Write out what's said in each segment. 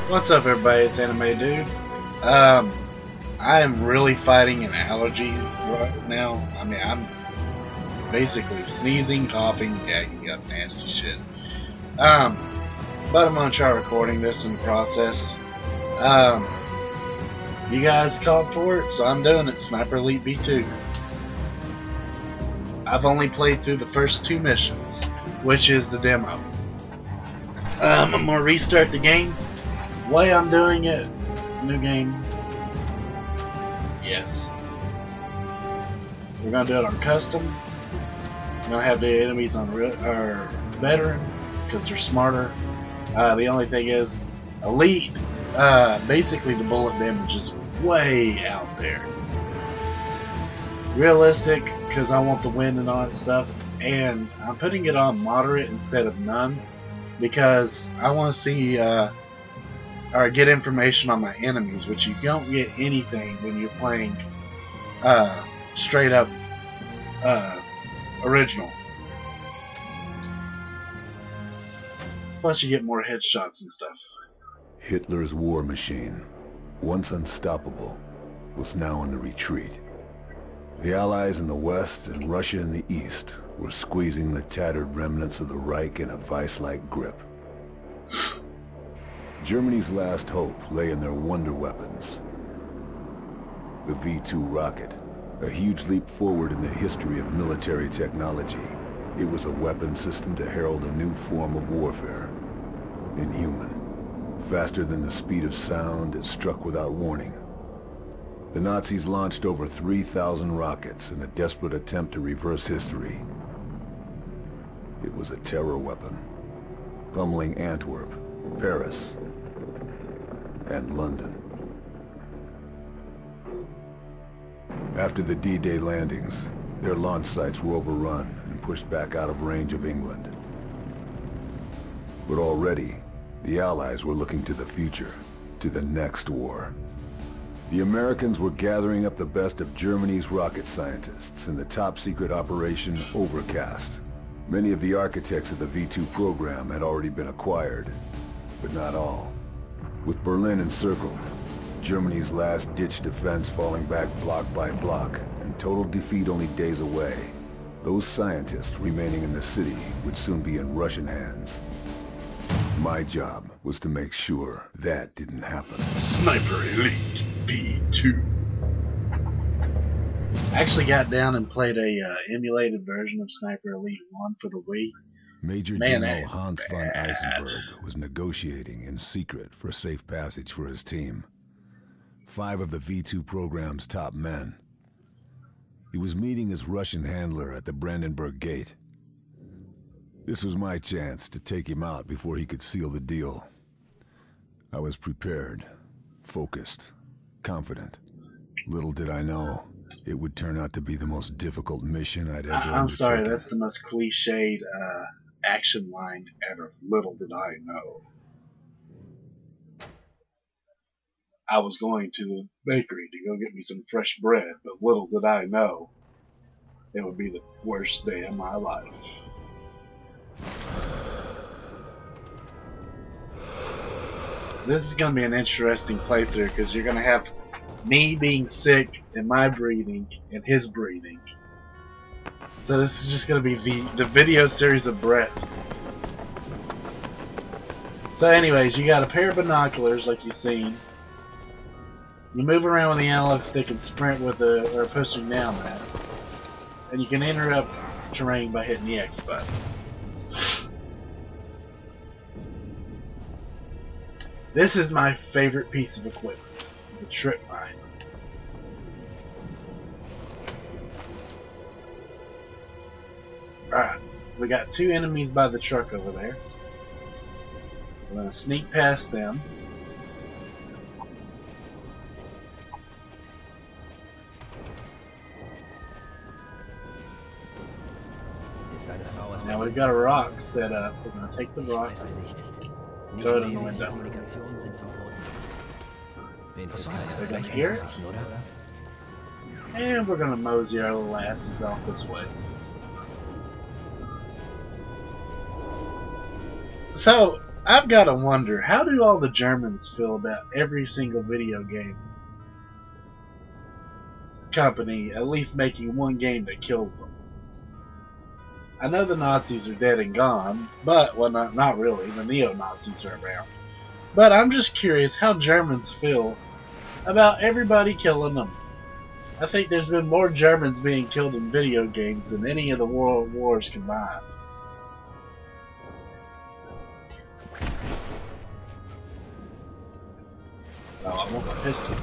What's up, everybody? It's Anime Dude. I am really fighting an allergy right now. I mean, I'm basically sneezing, coughing, gagging up nasty shit. But I'm gonna try recording this in the process. You guys called for it, so I'm doing it. Sniper Elite V2. I've only played through the first 2 missions, which is the demo. I'm gonna restart the game. Way I'm doing it, new game. Yes. We're gonna do it on custom. We're gonna have the enemies on veteran because they're smarter. The only thing is, elite. Basically, the bullet damage is way out there. Realistic because I want the win and all that stuff, and I'm putting it on moderate instead of none because I want to see. Or get information on my enemies, which you don't get anything when you're playing straight up original. Plus you get more headshots and stuff. Hitler's war machine, once unstoppable, was now in the retreat. The Allies in the west and Russia in the east were squeezing the tattered remnants of the Reich in a vice-like grip. Germany's last hope lay in their wonder weapons. The V2 rocket, a huge leap forward in the history of military technology. It was a weapon system to herald a new form of warfare. Inhuman. Faster than the speed of sound, it struck without warning. The Nazis launched over 3,000 rockets in a desperate attempt to reverse history. It was a terror weapon, pummeling Antwerp, Paris, and London. After the D-Day landings, their launch sites were overrun and pushed back out of range of England. But already, the Allies were looking to the future, to the next war. The Americans were gathering up the best of Germany's rocket scientists in the top-secret Operation Overcast. Many of the architects of the V2 program had already been acquired, but not all. With Berlin encircled, Germany's last-ditch defense falling back block by block, and total defeat only days away, those scientists remaining in the city would soon be in Russian hands. My job was to make sure that didn't happen. Sniper Elite V2. I actually got down and played a emulated version of Sniper Elite 1 for the Wii. Major General Hans von Eisenberg was negotiating in secret for safe passage for his team. 5 of the V2 program's top men. He was meeting his Russian handler at the Brandenburg Gate. This was my chance to take him out before he could seal the deal. I was prepared, focused, confident. Little did I know, it would turn out to be the most difficult mission I'd ever undertaken. I'm sorry, that's the most cliched action line ever. Little did I know. I was going to the bakery to go get me some fresh bread, but little did I know it would be the worst day of my life. This is going to be an interesting playthrough because you're going to have me being sick and my breathing and his breathing. So this is just going to be the video series of breath. So anyways, you got a pair of binoculars like you've seen. You move around with the analog stick and sprint with or pushing down that. And you can interrupt terrain by hitting the X button. This is my favorite piece of equipment, the trip mine. Alright, we got 2 enemies by the truck over there. I'm going to sneak past them. Now we've got a rock set up. We're going to take the rock, throw it in the window. We're going to hear it. And we're going to mosey our little asses off this way. So, I've got to wonder, how do all the Germans feel about every single video game company at least making one game that kills them? I know the Nazis are dead and gone, but, well, not really, the neo-Nazis are around. But I'm just curious how Germans feel about everybody killing them. I think there's been more Germans being killed in video games than any of the world wars combined. No, I want my pistol.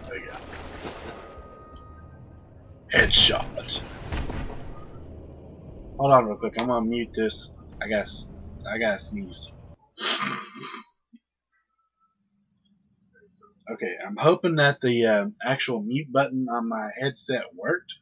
There we go. Headshot. Hold on real quick, I'm gonna mute this. I gotta sneeze. Okay, I'm hoping that the actual mute button on my headset worked,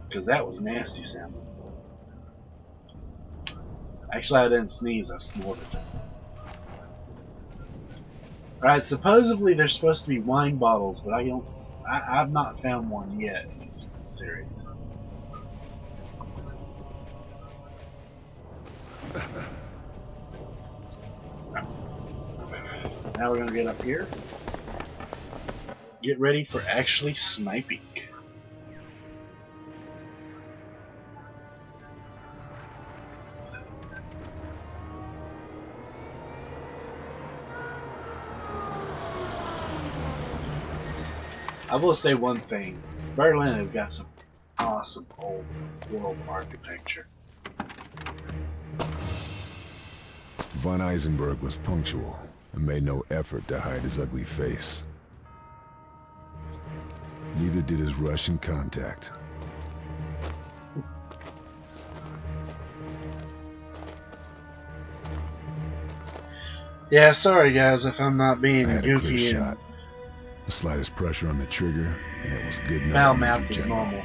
because that was nasty sounding. Actually, I didn't sneeze, I snorted. Alright, supposedly there's supposed to be wine bottles, but I've not found one yet in this series. Now we're gonna get up here. Get ready for actually sniping. I will say one thing. Berlin has got some awesome old world architecture. Von Eisenberg was punctual and made no effort to hide his ugly face. Neither did his Russian contact. Yeah, sorry guys if I'm not being I had goofy a clear and shot. The slightest pressure on the trigger, and it was good enough. foul mouth is normal.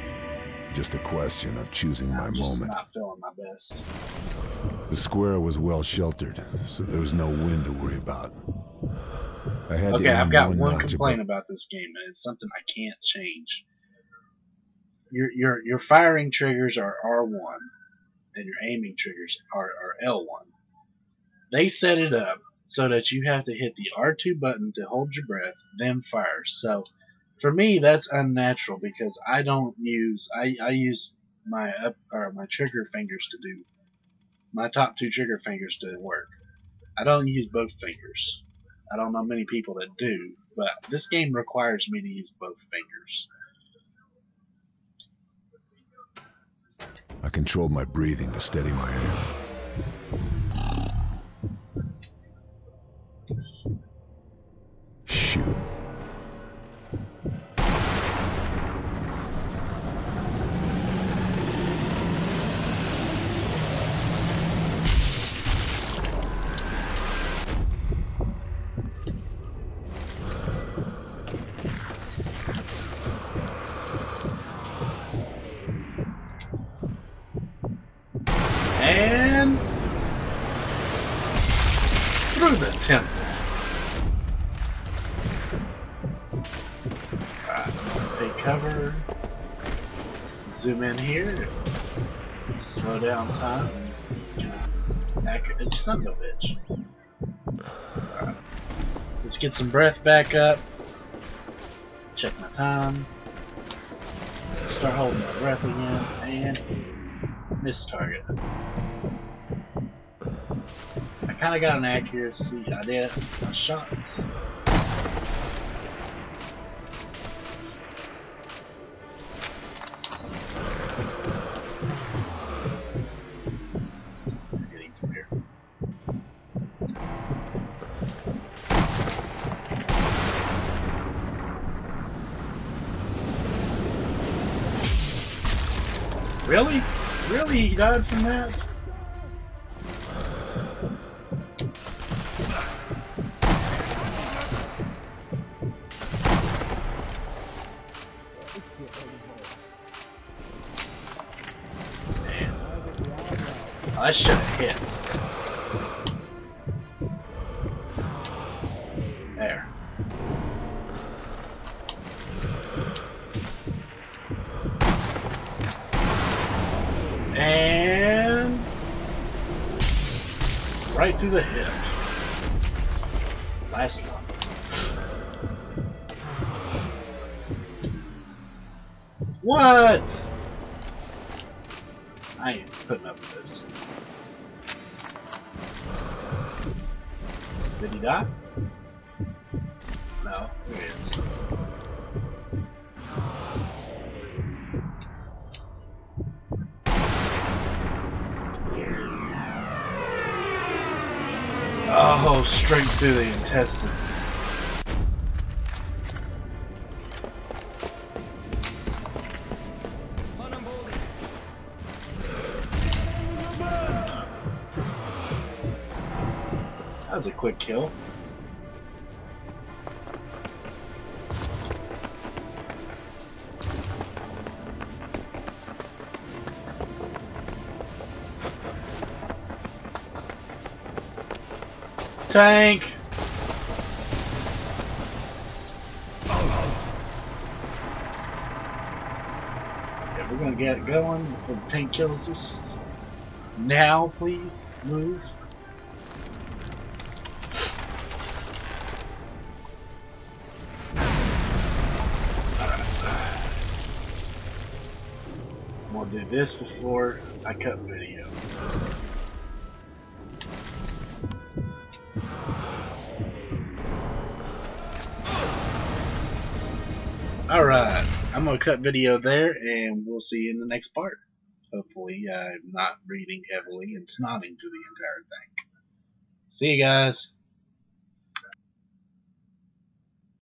Just a question of choosing my I'm just moment. not feeling my best. The square was well sheltered, so there was no wind to worry about. I had Okay, to I've got aim one notch complaint above. about this game, and it's something I can't change. Your firing triggers are R1, and your aiming triggers are L1. They set it up so that you have to hit the R2 button to hold your breath, then fire. So, for me, that's unnatural because I don't use I use my my trigger fingers to do my top two trigger fingers to work. I don't use both fingers. I don't know many people that do, but this game requires me to use both fingers. I controlled my breathing to steady my aim. Shoot. And through the temple. Alright, take cover. Zoom in here. Slow down time. Accurate. Son of a bitch. Alright. Let's get some breath back up. Check my time. Start holding my breath again. And miss target. I kind of got an accuracy idea of my shots. Getting from here. Really? Really? He died from that? Man. I should have hit. There. And right through the hip. Last one. What? I ain't putting up with this. Did he die? No, here he is. Oh, straight through the intestines. That was a quick kill. Tank! Yeah, we're gonna get it going before the tank kills us. Now, please, move. I'm gonna do this before I cut video. Alright, I'm going to cut video there, and we'll see you in the next part. Hopefully, I'm not breathing heavily and snotting through the entire thing. See you guys.